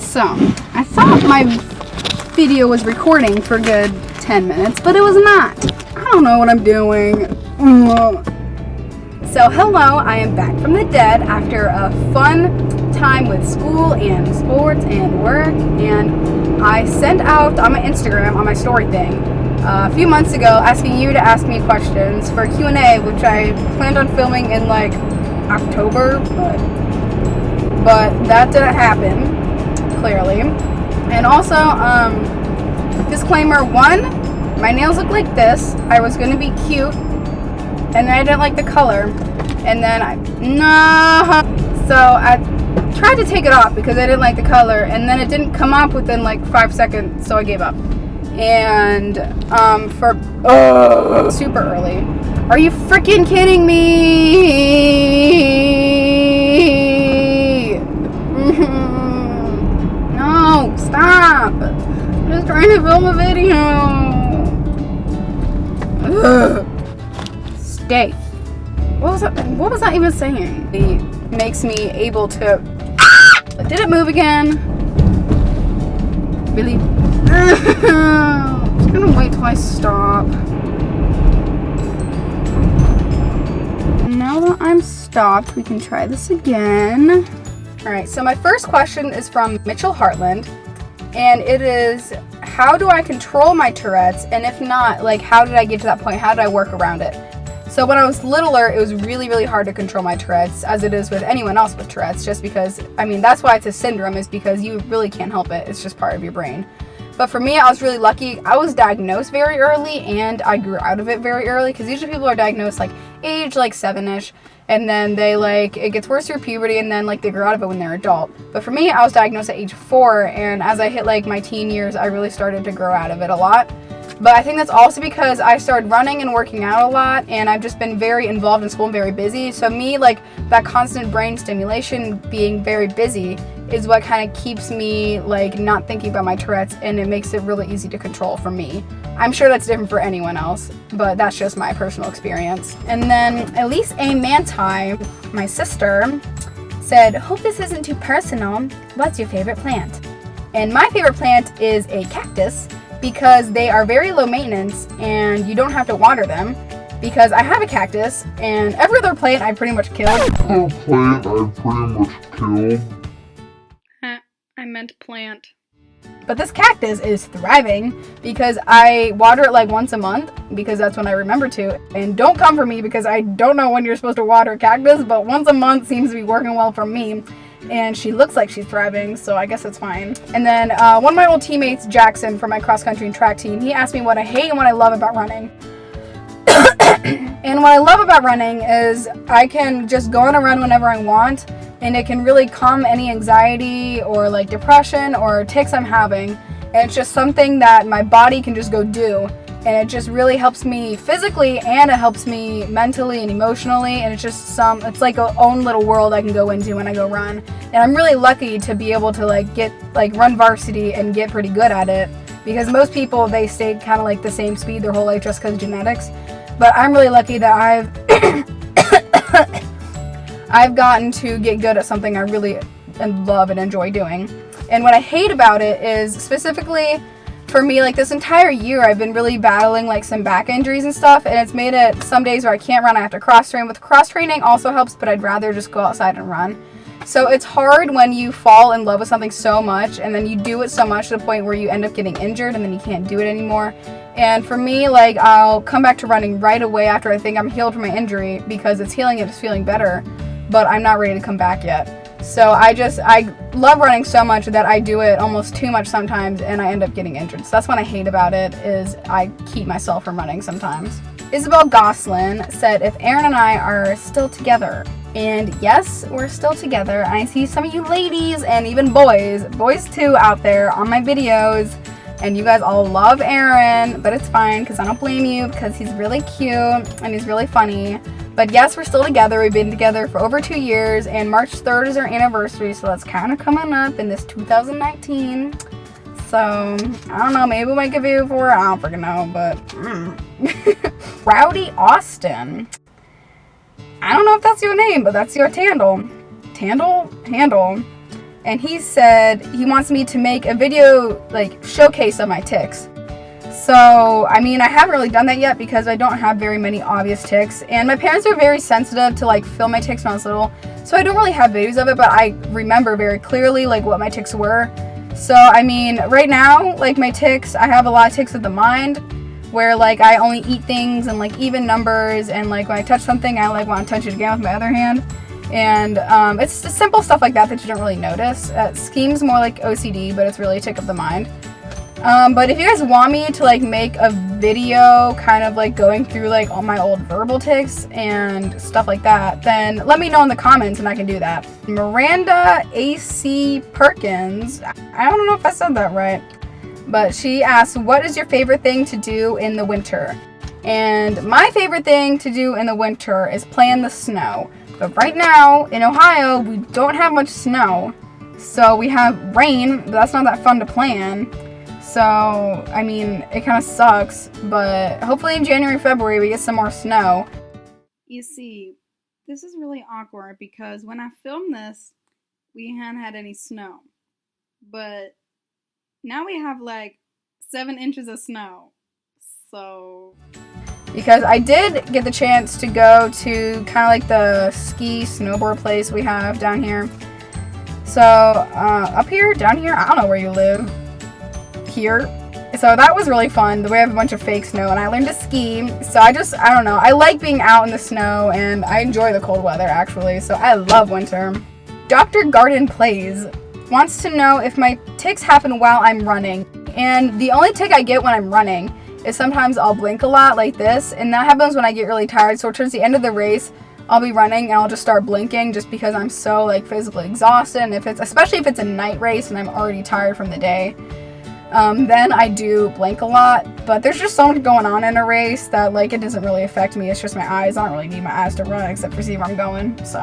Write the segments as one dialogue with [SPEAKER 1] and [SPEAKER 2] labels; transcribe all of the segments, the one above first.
[SPEAKER 1] So, I thought my video was recording for a good 10 minutes, but it was not. I don't know what I'm doing. So, hello, I am back from the dead after a fun time with school and sports and work, and I sent out on my Instagram, on my story thing, a few months ago, asking you to ask me questions for Q&A, which I planned on filming in like October, but that didn't happen, clearly. And also, disclaimer 1, my nails look like this. I was going to be cute, and then I didn't like the color, and then so I tried to take it off because I didn't like the color, and then it didn't come off within like 5 seconds, so I gave up. And for super early. Are you freaking kidding me? No, stop. I'm just trying to film a video. Stay. What was that even saying? It makes me able to... Did it move again? Really? I'm just gonna wait till I stop. Now that I'm stopped, we can try this again. Alright, so my first question is from Mitchell Hartland, and it is, how do I control my Tourette's? And if not, like, how did I get to that point? How did I work around it? So when I was littler, it was really, really hard to control my Tourette's, as it is with anyone else with Tourette's, just because, I mean, that's why it's a syndrome, is because you really can't help it. It's just part of your brain. But for me, I was really lucky. I was diagnosed very early, and I grew out of it very early, because usually people are diagnosed like age like 7-ish, and then they it gets worse through puberty, and then like they grow out of it when they're adult. But for me, I was diagnosed at age 4, and as I hit like my teen years, I really started to grow out of it a lot. But I think that's also because I started running and working out a lot, and I've just been very involved in school and very busy. So me, like, that constant brain stimulation, being very busy, is what kind of keeps me, like, not thinking about my Tourette's, and it makes it really easy to control for me. I'm sure that's different for anyone else, but that's just my personal experience. And then Elise A. Manti, my sister, said, hope this isn't too personal. What's your favorite plant? And my favorite plant is a cactus, because they are very low maintenance and you don't have to water them, because I have a cactus and every other plant I pretty much killed. I meant plant. But this cactus is thriving because I water it like once a month, because that's when I remember to. And don't come for me because I don't know when you're supposed to water a cactus, but once a month seems to be working well for me. And she looks like she's thriving, so I guess it's fine. And then one of my old teammates, Jackson, from my cross-country and track team, he asked me what I hate and what I love about running. And what I love about running is I can just go on a run whenever I want, and it can really calm any anxiety or like depression or tics I'm having. And it's just something that my body can just go do. And it just really helps me physically, and it helps me mentally and emotionally, and it's just it's like a own little world I can go into when I go run. And I'm really lucky to be able to run varsity and get pretty good at it, because most people, they stay kind of like the same speed their whole life just because of genetics. But I'm really lucky that I've gotten to get good at something I really love and enjoy doing. And what I hate about it is, specifically for me, like this entire year, I've been really battling like some back injuries and stuff, and it's made it some days where I can't run, I have to cross train. With cross training also helps, but I'd rather just go outside and run. So it's hard when you fall in love with something so much, and then you do it so much to the point where you end up getting injured, and then you can't do it anymore. And for me, like, I'll come back to running right away after I think I'm healed from my injury, because it's healing, it's feeling better, but I'm not ready to come back yet. So I love running so much that I do it almost too much sometimes, and I end up getting injured. So that's what I hate about it, is I keep myself from running sometimes. Isabel Goslin said, if Aaron and I are still together. And yes, we're still together. I see some of you ladies and even boys too out there on my videos, and you guys all love Aaron, but it's fine because I don't blame you, because he's really cute and he's really funny. But yes, we're still together. We've been together for over 2 years, and March 3rd is our anniversary, so that's kind of coming up in this 2019. So, I don't know, maybe we might give you for, I don't freaking know, but Rowdy Austin. I don't know if that's your name, but that's your handle. and he said he wants me to make a video like showcase of my tics. So, I mean, I haven't really done that yet because I don't have very many obvious tics, and my parents were very sensitive to like film my tics when I was little, so I don't really have videos of it, but I remember very clearly like what my tics were. So, I mean, right now, like my tics, I have a lot of tics of the mind, where like I only eat things and like even numbers, and like when I touch something, I like want to touch it again with my other hand. And it's just simple stuff like that that you don't really notice. Scheme's more like OCD, but it's really a tic of the mind. But if you guys want me to like make a video kind of like going through like all my old verbal tics and stuff like that, then let me know in the comments and I can do that. Miranda AC Perkins, I don't know if I said that right, but she asked, what is your favorite thing to do in the winter? And my favorite thing to do in the winter is play in the snow. But right now in Ohio, we don't have much snow. So we have rain, but that's not that fun to play in. So, I mean, it kind of sucks, but hopefully in January, February, we get some more snow. You see, this is really awkward because when I filmed this, we hadn't had any snow. But now we have like 7 inches of snow. So, because I did get the chance to go to kind of like the ski snowboard place we have down here. So, up here, down here, I don't know where you live. Here. So that was really fun. We have a bunch of fake snow and I learned to ski. So I don't know. I like being out in the snow and I enjoy the cold weather actually. So I love winter. Dr. Garden Plays wants to know if my tics happen while I'm running. And the only tic I get when I'm running is sometimes I'll blink a lot like this. And that happens when I get really tired. So towards the end of the race, I'll be running and I'll just start blinking just because I'm so like physically exhausted. And especially if it's a night race and I'm already tired from the day. Then I do blink a lot, but there's just so much going on in a race that like it doesn't really affect me. It's just my eyes. I don't really need my eyes to run except for see where I'm going. So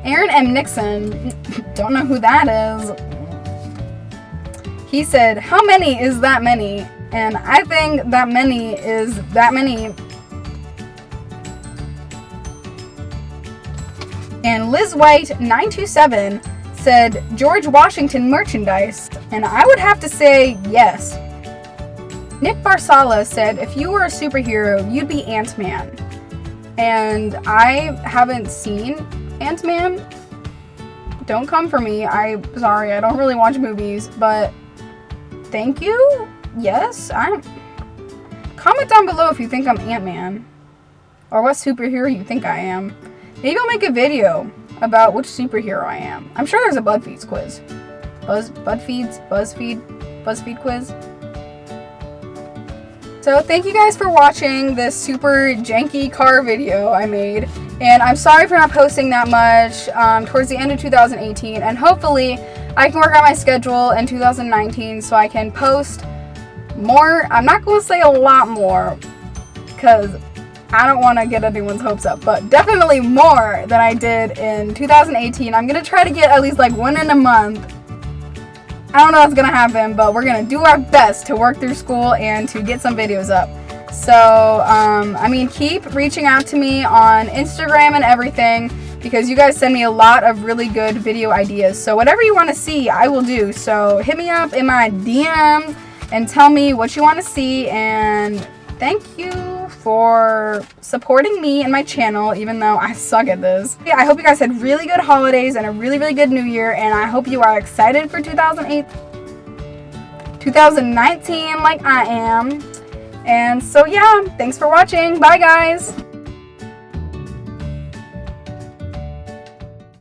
[SPEAKER 1] Aaron M. Nixon, don't know who that is. He said, how many is that many? And I think that many is that many. And Liz White 927 said George Washington merchandise, and I would have to say yes. Nick Barsala said if you were a superhero, you'd be Ant-Man. And I haven't seen Ant-Man. Don't come for me. I'm sorry, I don't really watch movies, but thank you. Yes, comment down below if you think I'm Ant-Man or what superhero you think I am. Maybe I'll make a video about which superhero I am. I'm sure there's a BuzzFeed quiz. BuzzFeed quiz. So thank you guys for watching this super janky car video I made. And I'm sorry for not posting that much towards the end of 2018. And hopefully I can work on my schedule in 2019 so I can post more. I'm not going to say a lot more because I don't want to get anyone's hopes up, but definitely more than I did in 2018. I'm going to try to get at least like one in a month. I don't know what's going to happen, but we're going to do our best to work through school and to get some videos up. So, I mean, keep reaching out to me on Instagram and everything because you guys send me a lot of really good video ideas. So whatever you want to see, I will do. So hit me up in my DMs and tell me what you want to see, and thank you for supporting me and my channel, even though I suck at this. Yeah, I hope you guys had really good holidays and a really, really good new year, and I hope you are excited for 2019 like I am. And so yeah, thanks for watching. Bye guys.